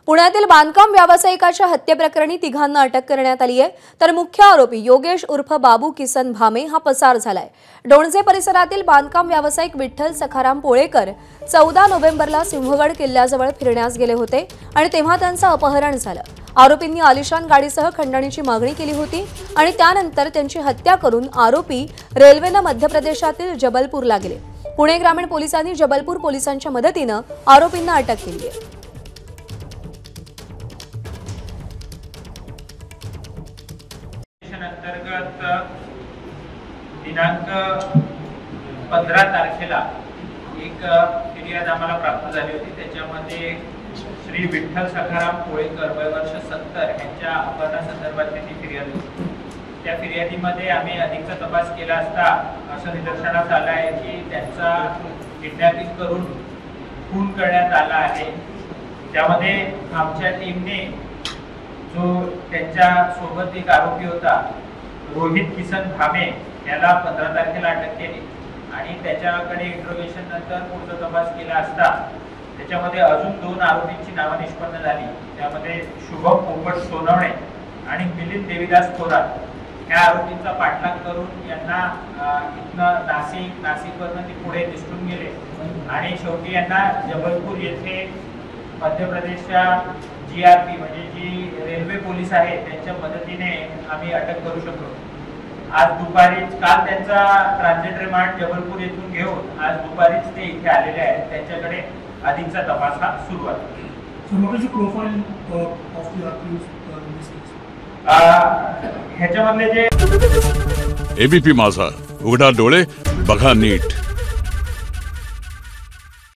पुण्यातील बांधकाम व्यावसायिकाच्या हत्येप्रकरणी तिघांना अटक करण्यात आली आहे, तर मुख्य आरोपी योगेश उर्फ बाबू किसन भामे हा पसार झालाय। डोणजे परिसरातील बांधकाम व्यावसायिक विठ्ठल सखाराम पोळेकर 14 नोव्हेंबरला सिंहगड किल्ल्याजवळ फिरण्यास गेले होते आणि तेव्हा त्यांचं अपहरण झालं। आरोपींनी आलिशान गाडीसह खंडणीची मागणी केली होती आणि त्यानंतर त्यांची हत्या करून आरोपी रेल्वेने मध्य प्रदेशातील जबलपूरला गेले। पुणे ग्रामीण पोलिसांनी जबलपूर पोलिसांच्या मदतीने आरोपींना अटक केली आहे। अंतर्गत दिनांक 15 तारखेला एक फिर्याद आम्हाला प्राप्त झाली होती। त्याच्यामध्ये श्री विठ्ठल सखाराम पोळेकर वय वर्ष 70 यांच्या अपहरणासंदर्भातली ती फिर्याद होती। त्या फिर्यादीमध्ये आम्ही अधिकचा तपास केला असता असं निदर्शनास आलं आहे की त्यांचा किडनॅपिंग करून खून करण्यात आला आहे। त्यामध्ये आमच्या टीमने जो त्यांच्या सोबत एक आरोपी होता रोहित किसन भामे याला 15 तारखेला अटक केली आणि त्याच्याकडे इंट्रोगेशन नंतर पुढचा तपास केला असता त्याच्यामध्ये अजून 2 आरोपींची नावे निष्पन्न झाली। त्यामध्ये शुभम पोपट सोनवणे आणि मिलिंद देवीदास थोरात या आरोपींचा पाठलाग करून यांना इथनं नाशिकवरून ते पुढे निसटून गेले आणि शेवटी यांना जबलपूर येथे मध्य प्रदेशच्या GRP म्हणजे जी रेल्वे पोलीस आहे त्यांच्या मदतीने आम्ही अटक करू शकलो। आज दुपारीच काल त्यांचा ट्रान्झिट रिमांड जबलपूर येथून घेऊन आज दुपारीच ते इथे आलेले आहेत। त्यांच्याकडे अधिकचा तपास हा सुरू आहे। So what is the profile of the accused in this case? ह्याच्यामधले जे ABP माझा उघडा डोळे बघा नीट।